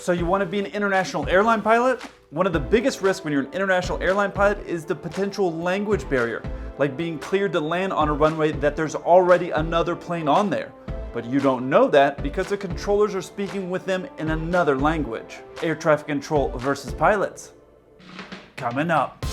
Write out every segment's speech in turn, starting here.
So you want to be an international airline pilot? One of the biggest risks when you're an international airline pilot is the potential language barrier, like being cleared to land on a runway that there's already another plane on there. But you don't know that because the controllers are speaking with them in another language. Air traffic control versus pilots. Coming up.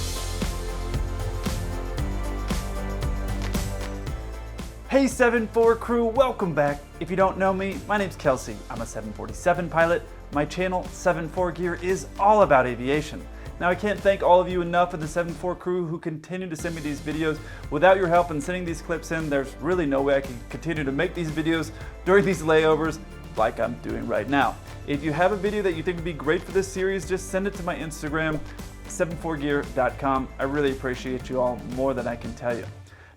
Hey 7-4 crew, welcome back. If you don't know me, my name's Kelsey. I'm a 747 pilot. My channel, 7-4 Gear, is all about aviation. Now I can't thank all of you enough of the 7-4 crew who continue to send me these videos. Without your help in sending these clips in, there's really no way I can continue to make these videos during these layovers like I'm doing right now. If you have a video that you think would be great for this series, just send it to my Instagram, 74gear.com. I really appreciate you all more than I can tell you.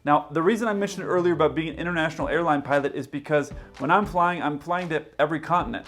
Now, the reason I mentioned earlier about being an international airline pilot is because when I'm flying to every continent,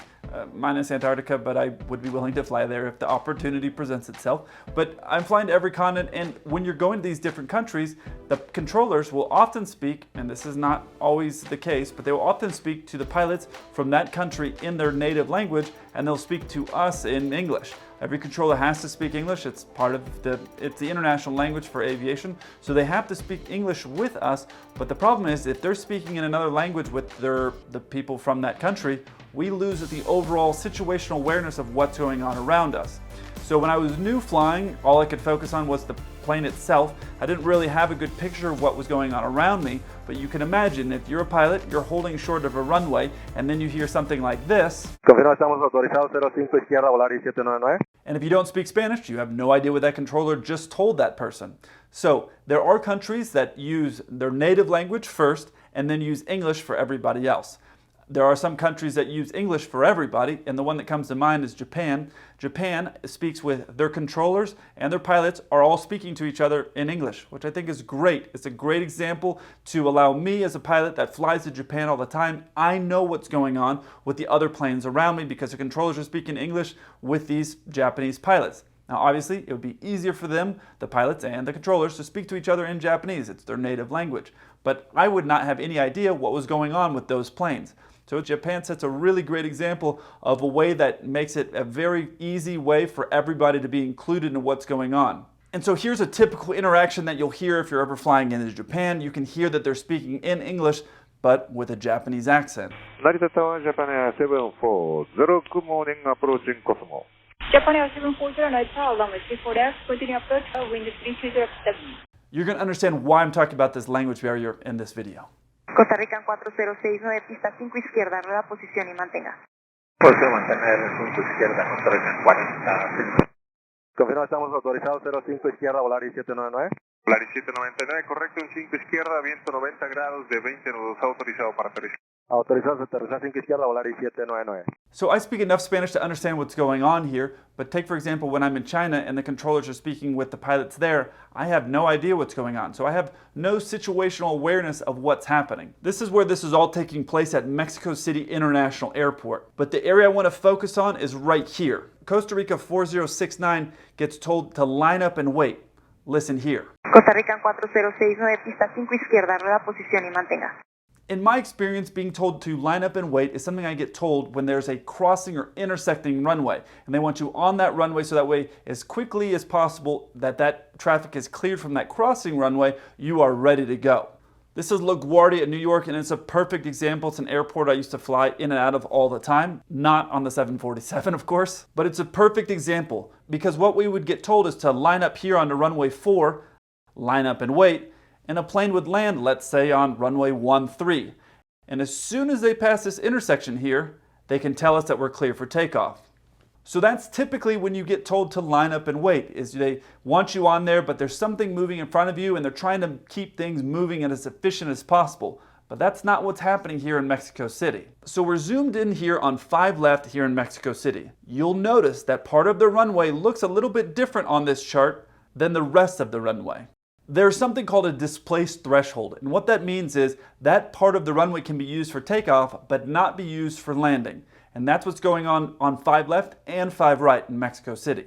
minus Antarctica, but I would be willing to fly there if the opportunity presents itself. But I'm flying to every continent, and when you're going to these different countries, the controllers will often speak, and this is not always the case, but they will often speak to the pilots from that country in their native language, and they'll speak to us in English. Every controller has to speak English. It's the international language for aviation. So they have to speak English with us. But the problem is if they're speaking in another language with the people from that country, we lose the overall situational awareness of what's going on around us. So when I was new flying, all I could focus on was the plane itself. I didn't really have a good picture of what was going on around me, but you can imagine if you're a pilot, you're holding short of a runway, and then you hear something like this. And if you don't speak Spanish, you have no idea what that controller just told that person. So there are countries that use their native language first and then use English for everybody else. There are some countries that use English for everybody, and the one that comes to mind is Japan. Japan speaks with their controllers, and their pilots are all speaking to each other in English, which I think is great. It's a great example to allow me as a pilot that flies to Japan all the time. I know what's going on with the other planes around me because the controllers are speaking English with these Japanese pilots. Now, obviously, it would be easier for them, the pilots and the controllers, to speak to each other in Japanese. It's their native language. But I would not have any idea what was going on with those planes. So Japan sets a really great example of a way that makes it a very easy way for everybody to be included in what's going on. And so here's a typical interaction that you'll hear if you're ever flying into Japan. You can hear that they're speaking in English, but with a Japanese accent. Narita Tower, Japan Air 740, good morning, approaching Cosmo. Japan Air 740, Narita, along with 34F, continue approach, wind 330. You're going to understand why I'm talking about this language barrier in this video. Costa Rica 4069, pista 5 izquierda, rueda posición y mantenga. Posición mantener 5 izquierda, Costa Rica 40. Confirma, estamos autorizados 05 izquierda, Volaris 799. Volaris 799, correcto, en 5 izquierda, viento 90 grados de 20 nudos, autorizado para aterrizar. Autorizados aterrizar 5 izquierda, Volaris 799. So I speak enough Spanish to understand what's going on here, but take for example when I'm in China and the controllers are speaking with the pilots there, I have no idea what's going on. So I have no situational awareness of what's happening. This is where this is all taking place at Mexico City International Airport. But the area I want to focus on is right here. Costa Rica 4069 gets told to line up and wait. Listen here. Costa Rica 4069, pista 5 izquierda, rueda posición y mantenga. In my experience, being told to line up and wait is something I get told when there's a crossing or intersecting runway. And they want you on that runway so that way, as quickly as possible, that traffic is cleared from that crossing runway, you are ready to go. This is LaGuardia in New York, and it's a perfect example. It's an airport I used to fly in and out of all the time. Not on the 747, of course. But it's a perfect example because what we would get told is to line up here on the runway 4, line up and wait, and a plane would land, let's say, on runway 13. And as soon as they pass this intersection here, they can tell us that we're clear for takeoff. So that's typically when you get told to line up and wait, is they want you on there, but there's something moving in front of you and they're trying to keep things moving and as efficient as possible. But that's not what's happening here in Mexico City. So we're zoomed in here on 5 left here in Mexico City. You'll notice that part of the runway looks a little bit different on this chart than the rest of the runway. There's something called a displaced threshold, and what that means is that part of the runway can be used for takeoff but not be used for landing. And that's what's going on 5 left and 5 right in Mexico City.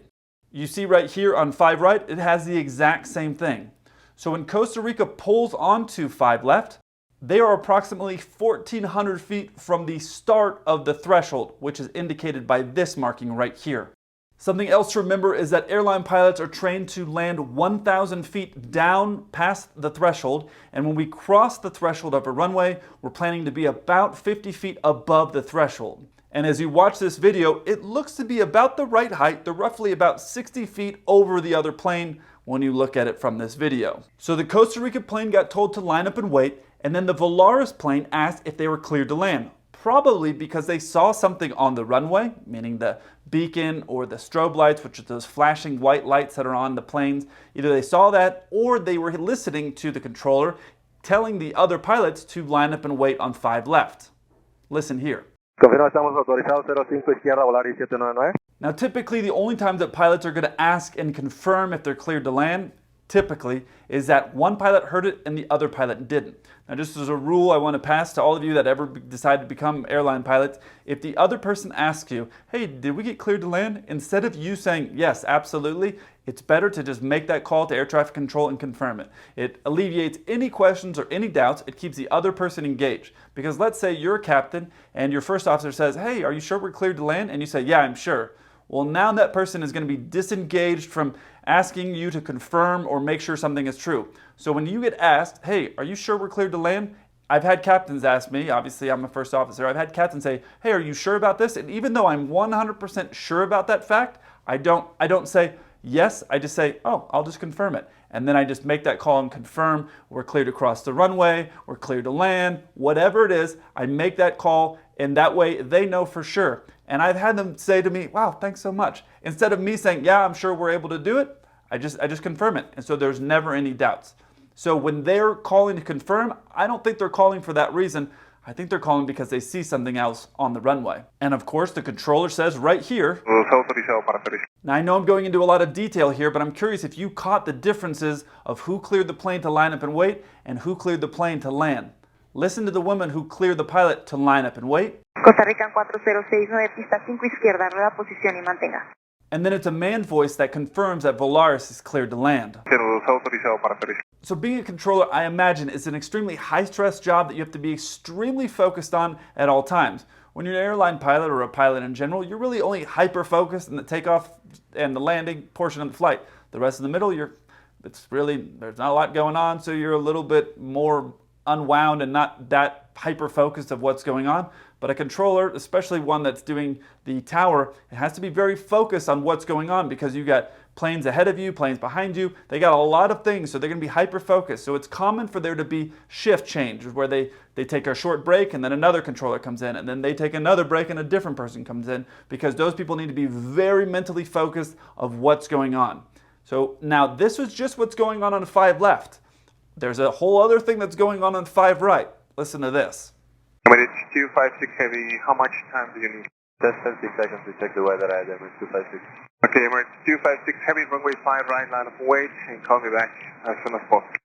You see right here on 5 right, it has the exact same thing. So when Costa Rica pulls onto 5 left, They are approximately 1,400 feet from the start of the threshold, which is indicated by this marking right here. Something else to remember is that airline pilots are trained to land 1,000 feet down past the threshold, and when we cross the threshold of a runway, we're planning to be about 50 feet above the threshold. And as you watch this video, it looks to be about the right height. They're roughly about 60 feet over the other plane when you look at it from this video. So the Costa Rica plane got told to line up and wait, and then the Volaris plane asked if they were cleared to land. Probably because they saw something on the runway, meaning the beacon or the strobe lights, which are those flashing white lights that are on the planes. Either they saw that or they were listening to the controller telling the other pilots to line up and wait on 5 left. Listen here. Confirma, estamos autorizados 05 izquierda, Volaris 799. Now typically the only time that pilots are going to ask and confirm if they're cleared to land typically is that one pilot heard it and the other pilot didn't. Now just as a rule I want to pass to all of you that ever decide to become airline pilots, if the other person asks you, hey, did we get cleared to land? Instead of you saying, yes, absolutely, it's better to just make that call to air traffic control and confirm it. It alleviates any questions or any doubts. It keeps the other person engaged. Because let's say you're a captain and your first officer says, hey, are you sure we're cleared to land? And you say, yeah, I'm sure. Well, now that person is going to be disengaged from asking you to confirm or make sure something is true. So when you get asked, hey, are you sure we're cleared to land? I've had captains ask me, obviously I'm a first officer, I've had captains say, hey, are you sure about this? And even though I'm 100% sure about that fact, I don't say yes, I just say, oh, I'll just confirm it. And then I just make that call and confirm we're cleared to cross the runway, we're cleared to land, whatever it is, I make that call and that way they know for sure. And I've had them say to me, wow, thanks so much. Instead of me saying, yeah, I'm sure we're able to do it, I just confirm it. And so there's never any doubts. So when they're calling to confirm, I don't think they're calling for that reason. I think they're calling because they see something else on the runway. And of course, the controller says right here, now I know I'm going into a lot of detail here, but I'm curious if you caught the differences of who cleared the plane to line up and wait and who cleared the plane to land. Listen to the woman who cleared the pilot to line up and wait. Costa Rica 4069, pista 5 izquierda, rueda posición y mantenga. And then it's a man voice that confirms that Volaris is cleared to land. So being a controller, I imagine, is an extremely high-stress job that you have to be extremely focused on at all times. When you're an airline pilot or a pilot in general, you're really only hyper-focused in the takeoff and the landing portion of the flight. The rest of the middle, there's not a lot going on, so you're a little bit more unwound and not that hyper-focused of what's going on. But a controller, especially one that's doing the tower, it has to be very focused on what's going on because you got planes ahead of you, planes behind you. They got a lot of things, so they're going to be hyper-focused. So it's common for there to be shift change where they take a short break and then another controller comes in and then they take another break and a different person comes in because those people need to be very mentally focused of what's going on. So now this was just what's going on 5 left. There's a whole other thing that's going on 5 right. Listen to this. Emirates 256 Heavy, how much time do you need? Just 30 seconds to check the weather at Emirates 256. Okay, Emirates 256 Heavy, runway 5 right, line up and wait, and call me back as soon as possible.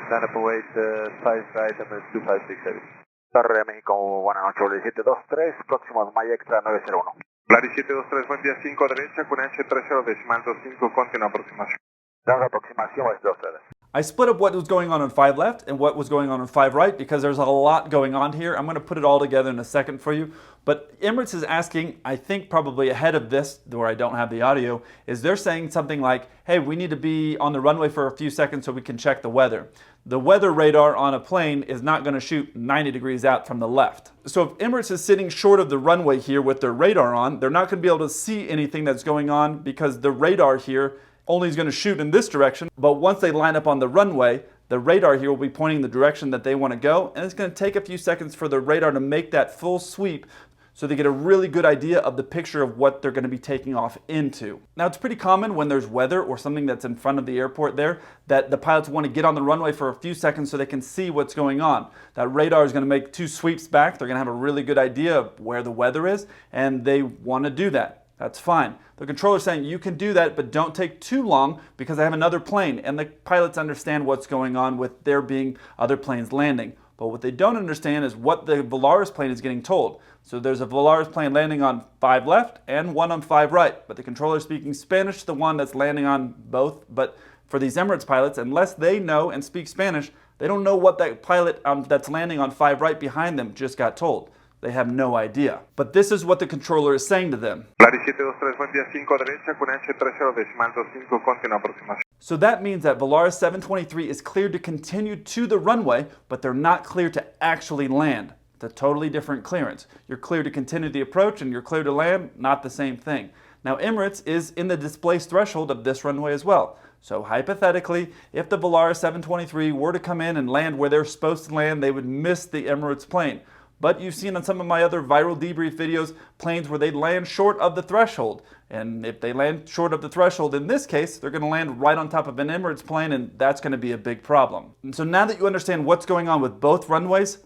Line up and wait, 5 right, Emirates 256 Heavy. Torre México, buenas noches, Volaris 723, próximo Maya Extra 901. Volaris 723, buen día 5 derecha, con H30 decimal 25, continua aproximación. La aproximación es 23. I split up what was going on 5 left and what was going on 5 right because there's a lot going on here. I'm going to put it all together in a second for you. But Emirates is asking, I think probably ahead of this, where I don't have the audio, is they're saying something like, hey, we need to be on the runway for a few seconds so we can check the weather. The weather radar on a plane is not going to shoot 90 degrees out from the left. So if Emirates is sitting short of the runway here with their radar on, they're not going to be able to see anything that's going on because the radar here only is going to shoot in this direction, but once they line up on the runway, the radar here will be pointing the direction that they want to go, and it's going to take a few seconds for the radar to make that full sweep so they get a really good idea of the picture of what they're going to be taking off into. Now, it's pretty common when there's weather or something that's in front of the airport there that the pilots want to get on the runway for a few seconds so they can see what's going on. That radar is going to make 2 sweeps back. They're going to have a really good idea of where the weather is, and they want to do that. That's fine. The controller's saying you can do that, but don't take too long because I have another plane. And the pilots understand what's going on with there being other planes landing. But what they don't understand is what the Volaris plane is getting told. So there's a Volaris plane landing on 5 left and one on 5 right. But the controller is speaking Spanish to the one that's landing on both. But for these Emirates pilots, unless they know and speak Spanish, They don't know what that pilot that's landing on 5 right behind them just got told. They have no idea. But this is what the controller is saying to them. Volaris 723, buen día, 5 derecha, con H30.25, continua aproximación. So that means that Volaris 723 is cleared to continue to the runway, but they're not cleared to actually land. It's a totally different clearance. You're cleared to continue the approach and you're cleared to land, not the same thing. Now Emirates is in the displaced threshold of this runway as well. So hypothetically, if the Volaris 723 were to come in and land where they're supposed to land, they would miss the Emirates plane. But you've seen on some of my other viral debrief videos, planes where they land short of the threshold. And if they land short of the threshold, in this case, they're going to land right on top of an Emirates plane, and that's going to be a big problem. And so now that you understand what's going on with both runways,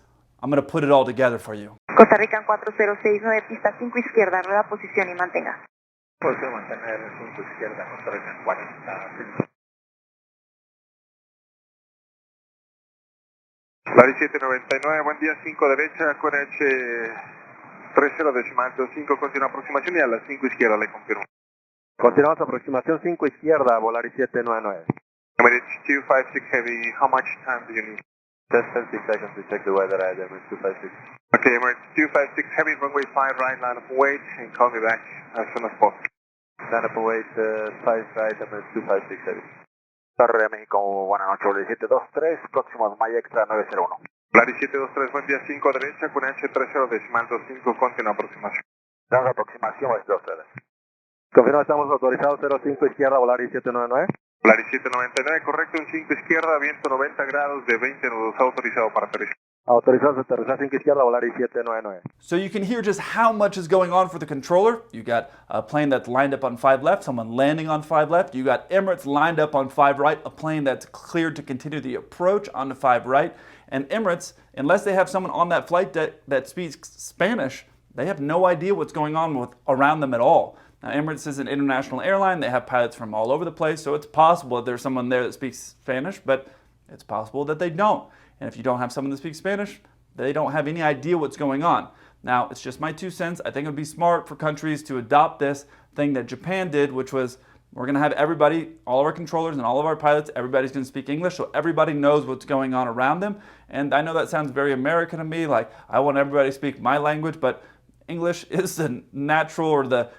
I'm going to put it all together for you. Costa Rica 4069, pista 5 izquierda, rueda posición y mantenga. Posición mantener 5 izquierda, Costa Rica 40. Volaris 799, buen día, 5 derecha, con H30.25, continua aproximación y a las 5 izquierda le confirmo. Continuamos aproximación 5 izquierda, Volaris 799. Emirates 256 Heavy, how much time do you need? Just 10 seconds to check the weather at Emirates 256. Okay, Emirates 256 Heavy, runway 5 right, line up and wait, and call me back as soon as possible. Line up and wait, 5 right, Emirates 256 Heavy. Torre México, buenas noches, Volaris 723, próximo Maya Extra 901. Volaris 723, buen día, 5 derecha, con H30.25, continua aproximación. Damos aproximación, Volaris 23. Confirma, estamos autorizados 05 izquierda, Volaris 799. Volaris 799, correcto, en 5 izquierda, viento 90 grados de 20 nudos, autorizado para aterrizar. Autorizados a aterrizar 5 izquierda, Volaris 799. So you can hear just how much is going on for the controller. You got a plane that's lined up on 5 left, someone landing on 5 left. You got Emirates lined up on 5 right, a plane that's cleared to continue the approach onto 5 right. And Emirates, unless they have someone on that flight deck that speaks Spanish, they have no idea what's going on around them at all. Now, Emirates is an international airline. They have pilots from all over the place, so it's possible that there's someone there that speaks Spanish, but it's possible that they don't. And if you don't have someone that speaks Spanish, they don't have any idea what's going on. Now, it's just my 2 cents. I think it would be smart for countries to adopt this thing that Japan did, which was we're going to have everybody, all of our controllers and all of our pilots, everybody's going to speak English, so everybody knows what's going on around them. And I know that sounds very American to me, like I want everybody to speak my language, but English is the natural or the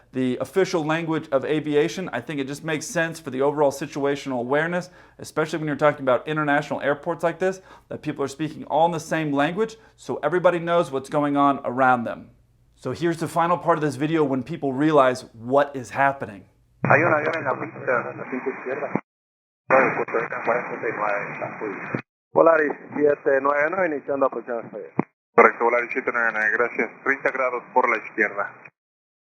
official language of aviation. I think it just makes sense for the overall situational awareness, especially when you're talking about international airports like this, that people are speaking all in the same language so everybody knows what's going on around them. So here's the final part of this video when people realize what is happening. Hay un avión en la pista, a la 5 izquierda. Volaris 799, iniciando aproximación. Correcto, Volaris 799, gracias. 30 grados por la izquierda.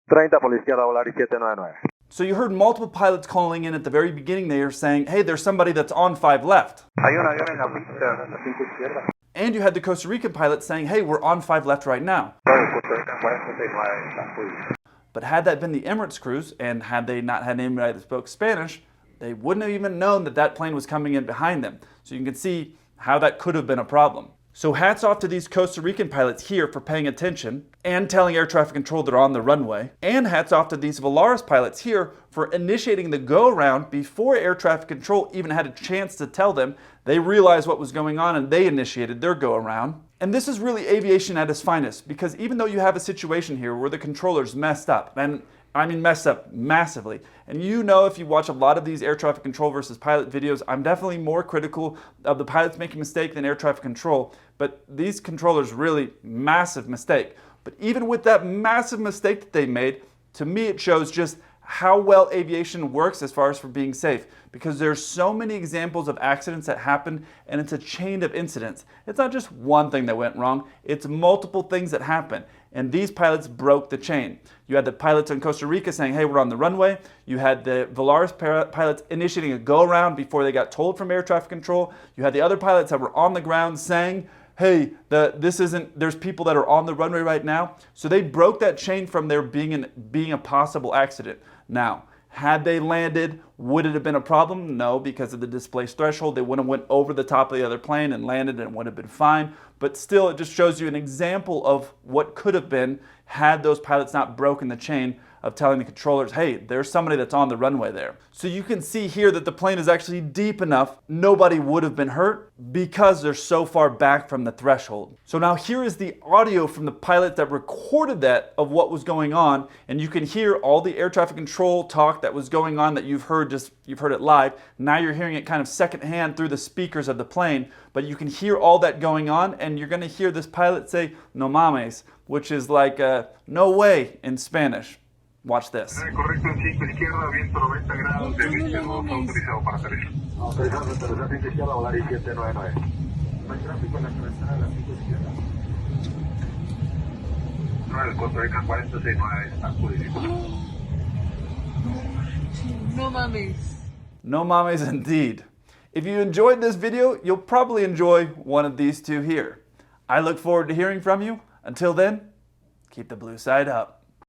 30 por la izquierda, Volaris 799. So you heard multiple pilots calling in at the very beginning there saying, hey, there's somebody that's on 5 left. Hay un avión en la pista, a la 5 izquierda. And you had the Costa Rican pilot saying, hey, we're on 5 left right now. But had that been the Emirates crews, and had they not had anybody that spoke Spanish, they wouldn't have even known that that plane was coming in behind them. So you can see how that could have been a problem. So hats off to these Costa Rican pilots here for paying attention and telling air traffic control they're on the runway. And hats off to these Volaris pilots here for initiating the go-around before air traffic control even had a chance to tell them. They realized what was going on and they initiated their go-around. And this is really aviation at its finest, because even though you have a situation here where the controllers messed up, and I mean messed up massively, and you know if you watch a lot of these air traffic control versus pilot videos, I'm definitely more critical of the pilots making a mistake than air traffic control, but these controllers really massive mistake. But even with that massive mistake that they made, to me it shows just how well aviation works as far as for being safe, because there's so many examples of accidents that happen, and it's a chain of incidents. It's not just one thing that went wrong, it's multiple things that happen, and these pilots broke the chain. You had the pilots in Costa Rica saying, hey, we're on the runway. You had the Volaris pilots initiating a go-around before they got told from air traffic control. You had the other pilots that were on the ground saying, hey, there's people that are on the runway right now. So they broke that chain from there being a possible accident. Now, had they landed Would it have been a problem? No, because of the displaced threshold. They would have went over the top of the other plane and landed and it would have been fine. But still, it just shows you an example of what could have been had those pilots not broken the chain of telling the controllers, hey, there's somebody that's on the runway there. So you can see here that the plane is actually deep enough, nobody would have been hurt because they're so far back from the threshold. So now here is the audio from the pilot that recorded that of what was going on, and you can hear all the air traffic control talk that was going on that you've heard it live. Now you're hearing it kind of secondhand through the speakers of the plane, but you can hear all that going on, and you're gonna hear this pilot say, no mames, which is like no way in Spanish. Watch this. Correcto, en 5 izquierda, viento 90 grados, de vista 2, autorizado para aterrizar. Autorizado para aterrizar 5 izquierda, Volaris 799. No hay tráfico en la cabecera de la 5 izquierda. No, el Costa Rica 469 está purificado. No mames. No mames indeed. If you enjoyed this video, you'll probably enjoy one of these two here. I look forward to hearing from you. Until then, keep the blue side up.